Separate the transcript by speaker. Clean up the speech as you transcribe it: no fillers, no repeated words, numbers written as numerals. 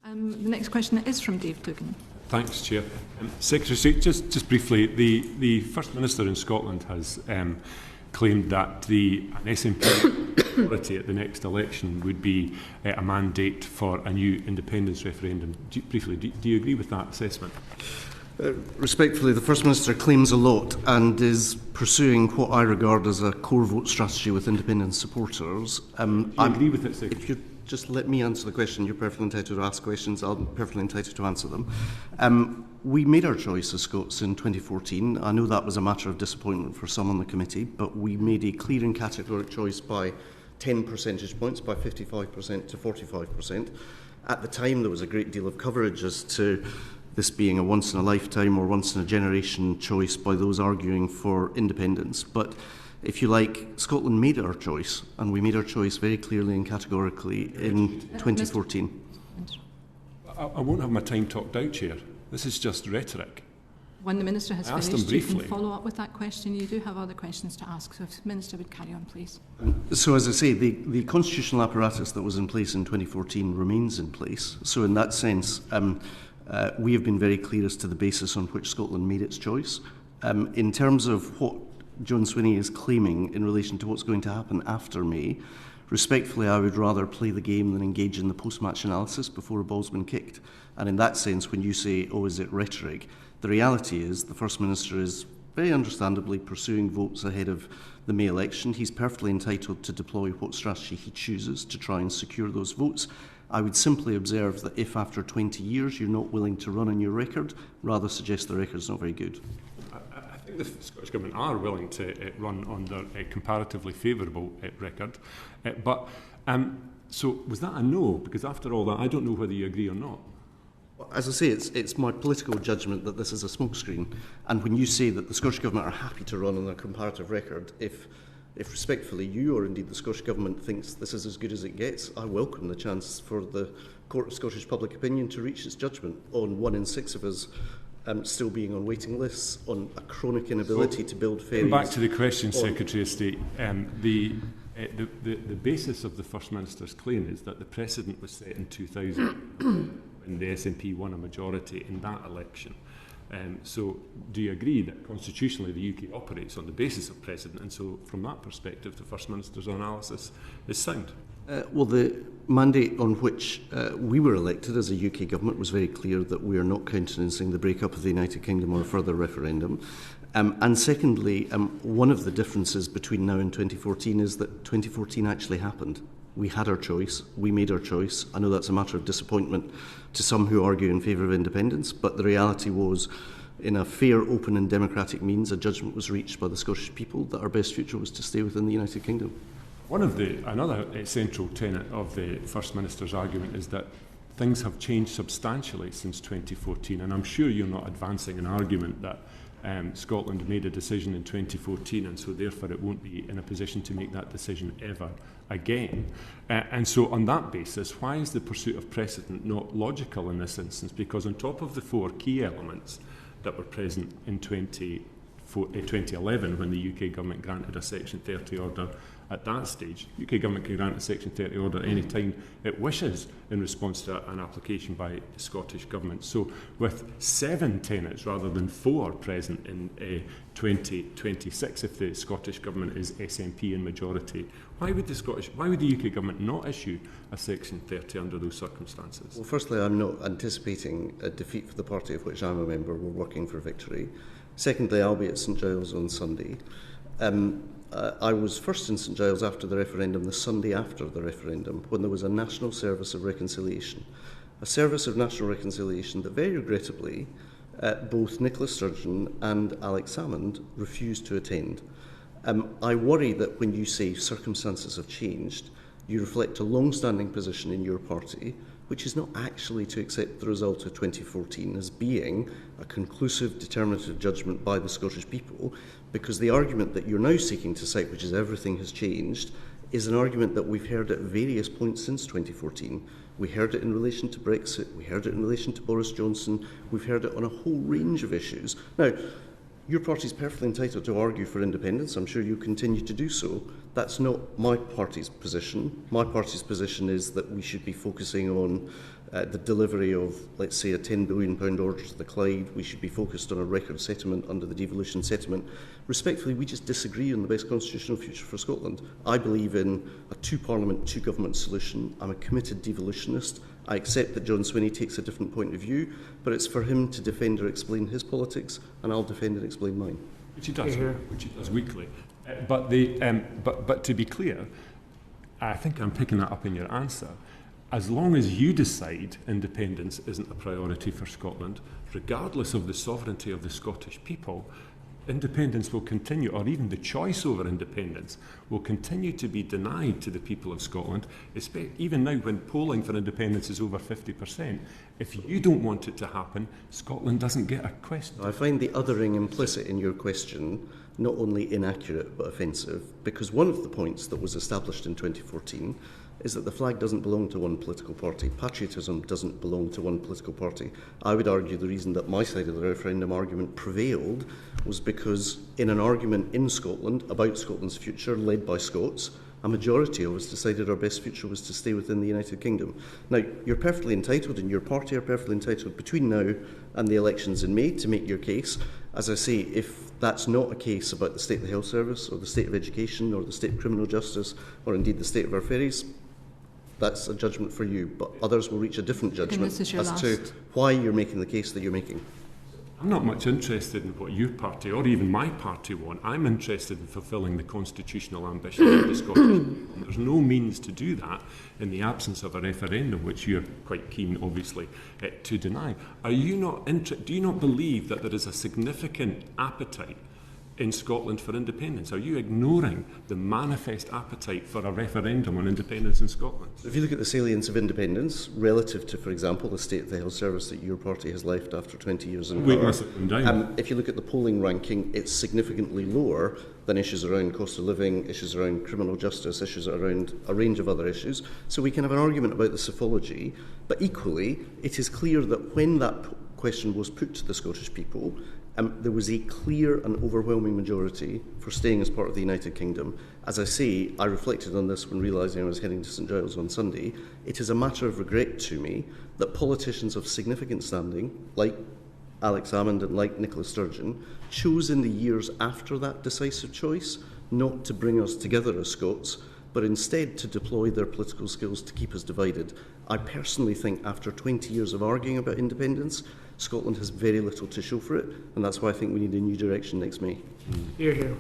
Speaker 1: The next question is from Dave Duggan.
Speaker 2: Thanks, Chair. Secretary, just briefly, the First Minister in Scotland has claimed that an SNP majority at the next election would be a mandate for a new independence referendum. Do you agree with that assessment?
Speaker 3: Respectfully, the First Minister claims a lot and is pursuing what I regard as a core vote strategy with independent supporters.
Speaker 2: Do you agree with it, Secretary?
Speaker 3: If you just let me answer the question, you're perfectly entitled to ask questions, I'm perfectly entitled to answer them. We made our choice as Scots in 2014. I know that was a matter of disappointment for some on the committee, but we made a clear and categoric choice by 10 percentage points, by 55% to 45%. At the time, there was a great deal of coverage as to this being a once-in-a-lifetime or once-in-a-generation choice by those arguing for independence. But if you like, Scotland made our choice, and we made our choice very clearly and categorically in 2014.
Speaker 2: I won't have my time talked out, Chair. This is just rhetoric.
Speaker 1: When the Minister has finished, you can follow up with that question. You do have other questions to ask, so if the Minister would carry on, please.
Speaker 3: So, as I say, the constitutional apparatus that was in place in 2014 remains in place. So, in that sense, we have been very clear as to the basis on which Scotland made its choice. In terms of what John Swinney is claiming in relation to what's going to happen after May, respectfully, I would rather play the game than engage in the post-match analysis before a ball's been kicked. And in that sense, when you say, oh, is it rhetoric, the reality is the First Minister is very understandably pursuing votes ahead of the May election. He's perfectly entitled to deploy what strategy he chooses to try and secure those votes. I would simply observe that if after 20 years you're not willing to run on your record, rather suggest the record's not very good.
Speaker 2: I think the Scottish Government are willing to run on their comparatively favourable record. So was that a no? Because after all that, I don't know whether you agree or not.
Speaker 3: As I say, it's my political judgment that this is a smokescreen. And when you say that the Scottish Government are happy to run on their comparative record, if respectfully you or indeed the Scottish Government thinks this is as good as it gets, I welcome the chance for the Court of Scottish Public Opinion to reach its judgment on 1 in 6 of us still being on waiting lists, on a chronic inability to build ferries.
Speaker 2: Back to the question, Secretary of State. The basis of the First Minister's claim is that the precedent was set in 2000 when the SNP won a majority in that election. So do you agree that constitutionally the UK operates on the basis of precedent, and so from that perspective the First Minister's analysis is sound?
Speaker 3: Well, the mandate on which we were elected as a UK government was very clear that we are not countenancing the breakup of the United Kingdom or a further referendum. And secondly, one of the differences between now and 2014 is that 2014 actually happened. We had our choice, we made our choice. I know that's a matter of disappointment to some who argue in favour of independence, but the reality was, in a fair, open and democratic means, a judgment was reached by the Scottish people that our best future was to stay within the United Kingdom.
Speaker 2: Another central tenet of the First Minister's argument is that things have changed substantially since 2014, and I'm sure you're not advancing an argument that Scotland made a decision in 2014 and so therefore it won't be in a position to make that decision ever again. And so on that basis, why is the pursuit of precedent not logical in this instance? Because on top of the 4 key elements that were present in 2011 when the UK government granted a Section 30 order, at that stage, UK government can grant a Section 30 order any time it wishes in response to an application by the Scottish Government. So with 7 tenets rather than 4 present in 2026, if the Scottish Government is SNP in majority, why would the UK Government not issue a Section 30 under those circumstances?
Speaker 3: Well, firstly, I'm not anticipating a defeat for the party of which I'm a member. We're working for victory. Secondly, I'll be at St Giles on Sunday. I was first in St Giles after the referendum, the Sunday after the referendum, when there was a National Service of Reconciliation. A service of national reconciliation that very regrettably both Nicola Sturgeon and Alex Salmond refused to attend. I worry that when you say circumstances have changed, you reflect a long-standing position in your party, which is not actually to accept the result of 2014 as being a conclusive, determinative judgment by the Scottish people, because the argument that you're now seeking to cite, which is everything has changed, is an argument that we've heard at various points since 2014. We heard it in relation to Brexit, we heard it in relation to Boris Johnson, we've heard it on a whole range of issues. Now, Your party is perfectly entitled to argue for independence. I'm sure you continue to do so. That's not my party's position. My party's position is that we should be focusing on the delivery of, let's say, a £10 billion order to the Clyde. We should be focused on a record settlement under the devolution settlement. Respectfully, we just disagree on the best constitutional future for Scotland. I believe in a two-parliament, two-government solution. I'm a committed devolutionist. I accept that John Swinney takes a different point of view, but it's for him to defend or explain his politics, and I'll defend and explain mine.
Speaker 2: Which he does weekly. But to be clear, I think I'm picking that up in your answer. As long as you decide independence isn't a priority for Scotland, regardless of the sovereignty of the Scottish people, independence will continue, or even the choice over independence will continue to be denied to the people of Scotland, even now when polling for independence is over 50%. If you don't want it to happen, Scotland doesn't get a question.
Speaker 3: I find the othering implicit in your question not only inaccurate but offensive, because one of the points that was established in 2014 is that the flag doesn't belong to one political party. Patriotism doesn't belong to one political party. I would argue the reason that my side of the referendum argument prevailed was because in an argument in Scotland about Scotland's future, led by Scots, a majority of us decided our best future was to stay within the United Kingdom. Now, you're perfectly entitled, and your party are perfectly entitled between now and the elections in May to make your case. As I say, if that's not a case about the state of the health service or the state of education or the state of criminal justice or indeed the state of our ferries, that's a judgment for you, but others will reach a different judgment as to why you're making the case that you're making.
Speaker 2: I'm not much interested in what your party or even my party want. I'm interested in fulfilling the constitutional ambition of the Scottish people. There's no means to do that in the absence of a referendum, which you're quite keen, obviously, to deny. Do you not believe that there is a significant appetite in Scotland for independence? Are you ignoring the manifest appetite for a referendum on independence in Scotland?
Speaker 3: If you look at the salience of independence relative to, for example, the state of the health service that your party has left after 20 years in power, if you look at the polling ranking, it's significantly lower than issues around cost of living, issues around criminal justice, issues around a range of other issues. So we can have an argument about the psephology, but equally, it is clear that when that question was put to the Scottish people, there was a clear and overwhelming majority for staying as part of the United Kingdom. As I say, I reflected on this when realising I was heading to St Giles on Sunday. It is a matter of regret to me that politicians of significant standing, like Alex Salmond and like Nicola Sturgeon, chose in the years after that decisive choice not to bring us together as Scots, but instead to deploy their political skills to keep us divided. I personally think after 20 years of arguing about independence, Scotland has very little to show for it, and that's why I think we need a new direction next May.
Speaker 4: Hear, hear.